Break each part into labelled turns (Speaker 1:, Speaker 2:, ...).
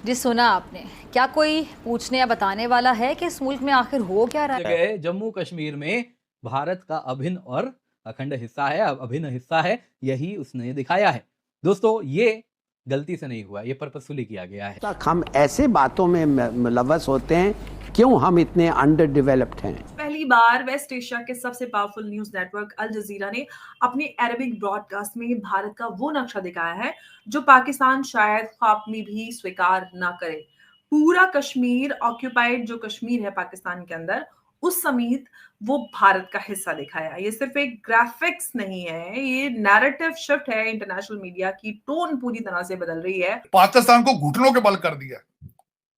Speaker 1: जी सुना आपने। क्या कोई पूछने या बताने वाला है कि इस मुल्क में आखिर हो क्या रहा है?
Speaker 2: जगह जम्मू कश्मीर में भारत का अभिन्न और अखंड हिस्सा है, अभिन्न हिस्सा है, यही उसने दिखाया है। दोस्तों, ये गलती से नहीं हुआ, ये पर्पसफुली किया गया है।
Speaker 3: तक हम ऐसे बातों में मुलव्वस होते हैं, क्यों हम इतने अंडर डेवलप्ड हैं?
Speaker 4: पहली बार वेस्ट एशिया के सबसे पावरफुल न्यूज नेटवर्क अल जजीरा ने अपने अरबिक ब्रॉडकास्ट में भारत का वो नक्शा दिखाया है जो पाकिस्तान शायद ख्वाब में भी स्वीकार ना करे। पूरा कश्मीर ऑक्यूपाइड जो कश्मीर है पाकिस्तान के अंदर, उस समेत वो भारत का हिस्सा दिखाया। ये सिर्फ एक ग्राफिक्स नहीं है, ये नैरेटिव शिफ्ट है। इंटरनेशनल मीडिया की टोन पूरी तरह से बदल रही है।
Speaker 5: पाकिस्तान को घुटनों के बल कर दिया।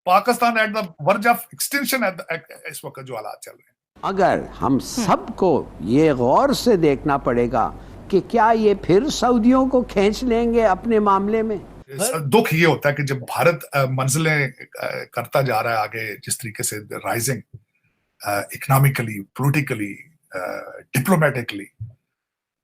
Speaker 5: Pakistan at the verge of extension इस वक्त जो हालात चल रहे हैं।
Speaker 3: अगर हम सबको ये गौर से देखना पड़ेगा कि क्या ये फिर सऊदियों को खींच लेंगे अपने मामले में।
Speaker 5: दुख ये होता है कि जब भारत मंजिलें करता जा रहा है आगे, जिस तरीके से राइजिंग इकोनॉमिकली, पॉलिटिकली, डिप्लोमेटिकली,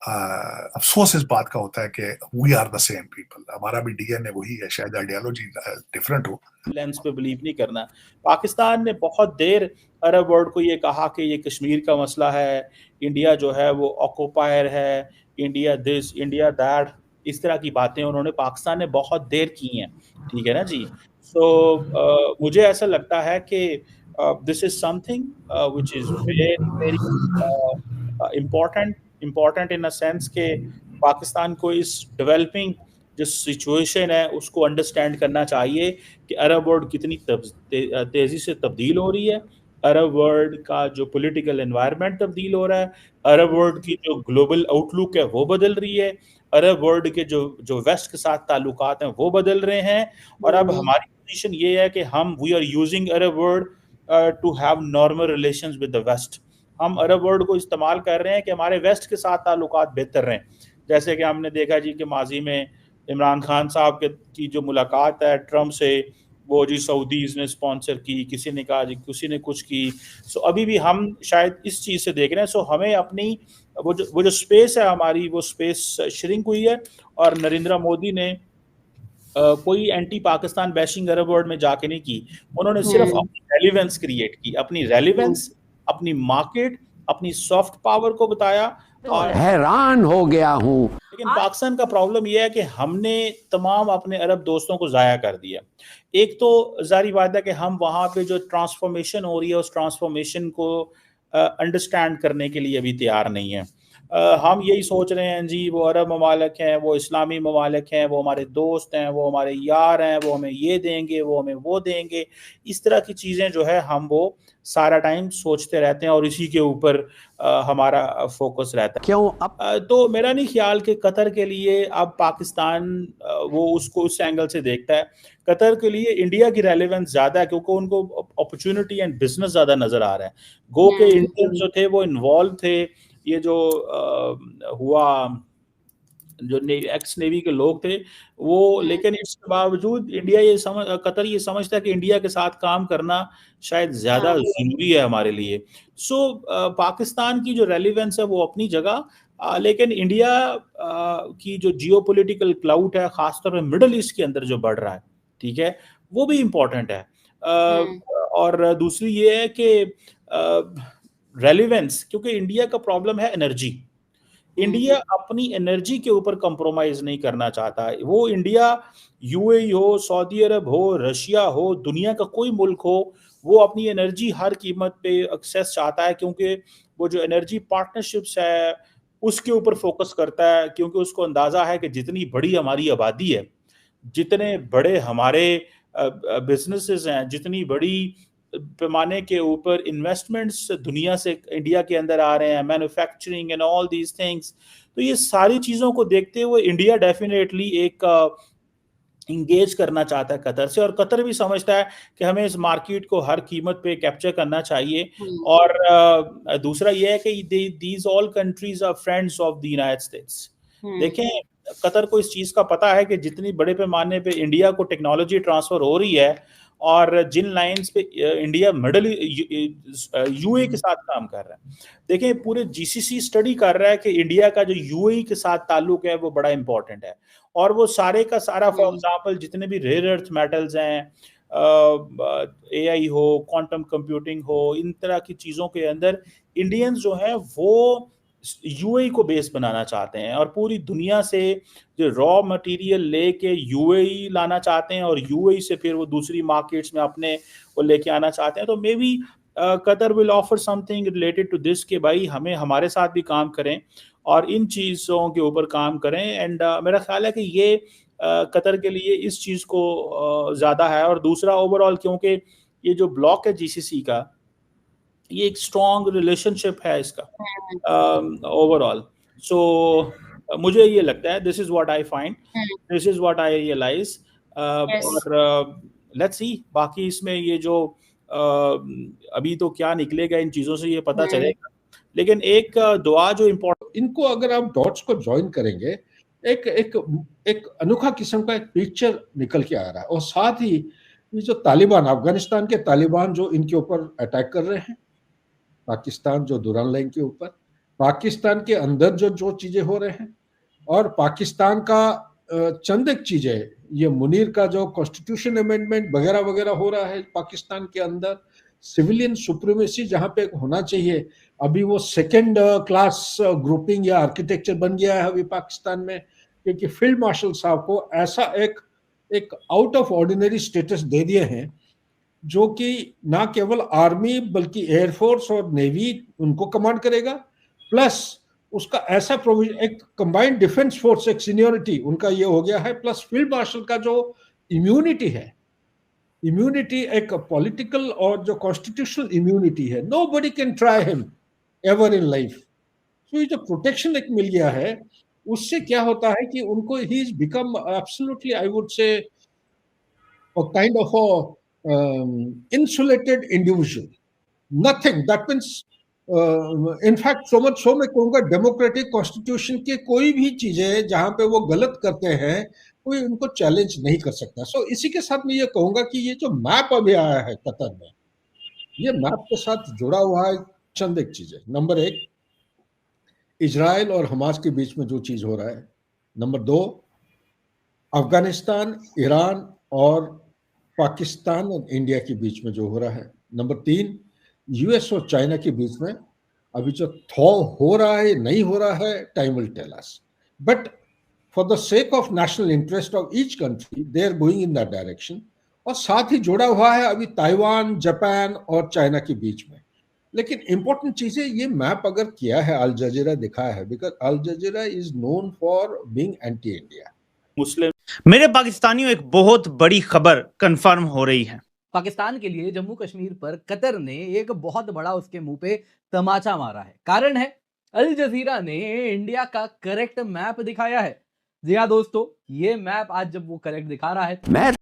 Speaker 5: अफसोस इस बात का होता है कि we are the same people. हमारा भी डीएनए वही है, शायद आइडियोलॉजी डिफरेंट हो।
Speaker 6: लेंस पे बिलीव नहीं करना। पाकिस्तान ने बहुत देर अरब वर्ल्ड को ये कहा कि ये कश्मीर का मसला है, इंडिया जो है वो ऑक्यूपायर है, इंडिया दिस, इंडिया दैट, इस तरह की बातें उन्होंने पाकिस्तान ने बहुत देर की हैं। ठीक है ना जी। सो मुझे ऐसा लगता है कि this is something which is very very important in a sense के पाकिस्तान को इस डेवलपिंग जो सिचुएशन है उसको अंडरस्टैंड करना चाहिए कि अरब वर्ल्ड कितनी तेज़ी से तब्दील हो रही है, अरब वर्ल्ड का जो पॉलिटिकल एनवायरनमेंट तब्दील हो रहा है, अरब वर्ल्ड की जो ग्लोबल आउटलुक है वो बदल रही है, अरब वर्ल्ड के जो वेस्ट के साथ ताल्लुकात हैं वो बदल रहे हैं। और अब हमारी पोजीशन ये है कि हम we are using Arab world to have normal relations with the west. हम अरब वर्ल्ड को इस्तेमाल कर रहे हैं कि हमारे वेस्ट के साथ ताल्लुकात बेहतर रहें। जैसे कि हमने देखा जी कि माजी में इमरान खान साहब की जो मुलाकात है ट्रम्प से, वो जी सऊदीज़ ने स्पॉन्सर की, किसी ने कहा जी किसी ने कुछ की। सो अभी भी हम शायद इस चीज़ से देख रहे हैं। सो हमें अपनी वो जो स्पेस है हमारी, वो स्पेस श्रिंक हुई है। और नरेंद्र मोदी ने कोई anti Pakistan bashing Arab world में जाके नहीं की, उन्होंने सिर्फ अपनी रेलिवेंस क्रिएट की, अपनी रेलिवेंस, अपनी मार्केट, अपनी सॉफ्ट पावर को बताया। और
Speaker 3: हैरान हो गया हूँ।
Speaker 6: लेकिन पाकिस्तान का प्रॉब्लम यह है कि हमने तमाम अपने अरब दोस्तों को ज़ाया कर दिया। एक तो ज़ाहिर बात है कि हम वहाँ पे जो ट्रांसफॉर्मेशन हो रही है उस ट्रांसफॉर्मेशन को अंडरस्टैंड करने के लिए अभी तैयार नहीं है। हम यही सोच रहे हैं जी वो अरब ममालिक हैं, वो इस्लामी ममालिक हैं, वो हमारे दोस्त हैं, वो हमारे यार हैं, वो हमें ये देंगे, वो हमें वो देंगे। इस तरह की चीज़ें जो है हम वो सारा टाइम सोचते रहते हैं और इसी के ऊपर हमारा फोकस रहता है।
Speaker 3: क्यों अब
Speaker 6: तो मेरा नहीं ख्याल कि कतर के लिए अब पाकिस्तान वो उसको उस एंगल से देखता है। कतर के लिए इंडिया की रेलेवेंस ज़्यादा है क्योंकि उनको अपॉर्चुनिटी एंड बिजनेस ज़्यादा नज़र आ रहा है। गो के इंडियन जो थे वो इन्वॉल्व थे। ये जो हुआ, जो एक्स नेवी के लोग थे वो, लेकिन इसके बावजूद इंडिया कतर ये समझता है कि इंडिया के साथ काम करना शायद ज्यादा जरूरी है हमारे लिए। सो पाकिस्तान की जो रेलिवेंस है वो अपनी जगह, लेकिन इंडिया की जो जियोपॉलिटिकल क्लाउड है खासतौर पर मिडल ईस्ट के अंदर जो बढ़ रहा है, ठीक है, वो भी इम्पोर्टेंट है। और दूसरी ये है कि रेलिवेंस, क्योंकि इंडिया का प्रॉब्लम है एनर्जी। इंडिया अपनी एनर्जी के ऊपर कंप्रोमाइज नहीं करना चाहता। वो इंडिया यूएई हो, सऊदी अरब हो, रशिया हो, दुनिया का कोई मुल्क हो, वो अपनी एनर्जी हर कीमत पे एक्सेस चाहता है क्योंकि वो जो एनर्जी पार्टनरशिप्स है उसके ऊपर फोकस करता है, क्योंकि उसको अंदाजा है कि जितनी बड़ी हमारी आबादी है, जितने बड़े हमारे बिजनेसेस हैं, जितनी बड़ी पैमाने के ऊपर इन्वेस्टमेंट्स दुनिया से इंडिया के अंदर आ रहे हैं, manufacturing and all these things, तो ये सारी चीज़ों को देखते हुए इंडिया डेफिनेटली एक इंगेज करना चाहता है कतर से। और कतर भी समझता है कि हमें इस मार्केट को हर कीमत पे कैप्चर करना चाहिए। और दूसरा ये है कि these all countries are friends of the United States. देखें, कतर को इस चीज़ का पता है कि जितनी बड़े पैमाने पे इंडिया को टेक्नोलॉजी ट्रांसफ़र हो रही है और जिन लाइंस पे इंडिया मिडल यूएई के साथ काम कर रहा है, देखें पूरे जीसीसी स्टडी कर रहा है कि इंडिया का जो यूएई के साथ ताल्लुक है वो बड़ा इंपॉर्टेंट है। और वो सारे का सारा, फॉर एग्जांपल जितने भी रेयर अर्थ मेटल्स हैं, AI हो, क्वांटम कंप्यूटिंग हो, इन तरह की चीज़ों के अंदर इंडियंस जो हैं वो यूएई को बेस बनाना चाहते हैं और पूरी दुनिया से जो रॉ मटेरियल लेके यूएई लाना चाहते हैं और यूएई से फिर वो दूसरी मार्केट्स में अपने वो लेके आना चाहते हैं। तो maybe Qatar will offer something related to this कि भाई हमें हमारे साथ भी काम करें और इन चीज़ों के ऊपर काम करें। एंड मेरा ख्याल है कि ये कतर के लिए इस चीज़ को ज़्यादा है। और दूसरा ओवरऑल क्योंकि ये जो ब्लॉक है जीसीसी का, ये एक स्ट्रॉन्ग रिलेशनशिप है इसका ओवरऑल। सो मुझे ये लगता है, this is what I find, this is what I realise. और लेट्स सी बाकी इसमें ये जो अभी तो क्या निकलेगा इन चीज़ों से ये पता चलेगा। लेकिन एक दुआ जो इम्पोर्टेंट,
Speaker 7: इनको अगर आप डॉट्स को ज्वाइन करेंगे एक एक एक अनोखा किस्म का एक पिक्चर निकल के आ रहा है। और साथ ही ये जो तालिबान, अफगानिस्तान के तालिबान जो इनके ऊपर अटैक कर रहे हैं, पाकिस्तान जो दुरान लाइन के ऊपर, पाकिस्तान के अंदर जो जो चीजें हो रहे हैं, और पाकिस्तान का चंद एक चीजें, ये मुनीर का जो कॉन्स्टिट्यूशन अमेंडमेंट वगैरह वगैरह हो रहा है पाकिस्तान के अंदर, सिविलियन सुप्रीमेसी जहां पे होना चाहिए, अभी वो सेकेंड क्लास ग्रुपिंग या आर्किटेक्चर बन गया है अभी पाकिस्तान में, क्योंकि फील्ड मार्शल साहब को ऐसा एक आउट ऑफ ऑर्डिनरी स्टेटस दे दिए हैं जो कि ना केवल आर्मी बल्कि एयरफोर्स और नेवी उनको कमांड करेगा, प्लस उसका ऐसा प्रोविजन, एक कंबाइंड डिफेंस फोर्स, एक सीनियरिटी उनका ये हो गया है, प्लस फील्ड मार्शल का जो इम्यूनिटी है, इम्यूनिटी एक पॉलिटिकल और जो कॉन्स्टिट्यूशनल इम्यूनिटी है, nobody can try him ever in life. तो ये जो प्रोटेक्शन एक मिल गया है, उससे क्या होता है कि उनको he is become absolutely, I would say, a kind of a insulated individual. Nothing. That means, in fact, so मैं कहूँगा डेमोक्रेटिक कॉन्स्टिट्यूशन के कोई भी चीजें जहां पे वो गलत करते हैं कोई उनको चैलेंज नहीं कर सकता। सो इसी के साथ मैं ये कहूँगा कि ये जो मैप अभी आया है कतर में, ये मैप के साथ जुड़ा हुआ है चंद एक चीजें। नंबर 1, इजराइल और हमास के बीच में जो चीज हो रहा है। नंबर 2, अफगानिस्तान, ईरान और पाकिस्तान और इंडिया के बीच में जो हो रहा है। नंबर 3, यूएस और चाइना के बीच में अभी जो थॉ हो रहा है नहीं हो रहा है, time will tell us, but for the sake of national interest of each country they are going in that direction. और साथ ही जुड़ा हुआ है अभी ताइवान, जापान और चाइना के बीच में। लेकिन इंपॉर्टेंट चीज है, ये मैप अगर किया है अल जजीरा दिखाया है, because Al Jazeera is known for being anti India.
Speaker 6: मुस्लिम
Speaker 8: मेरे पाकिस्तानियों, एक बहुत बड़ी खबर कंफर्म हो रही है।
Speaker 2: पाकिस्तान के लिए जम्मू कश्मीर पर कतर ने एक बहुत बड़ा उसके मुंह पे तमाचा मारा है। कारण है, अल जजीरा ने इंडिया का करेक्ट मैप दिखाया है। जी हाँ दोस्तों, ये मैप आज जब वो करेक्ट दिखा रहा है,
Speaker 3: मैं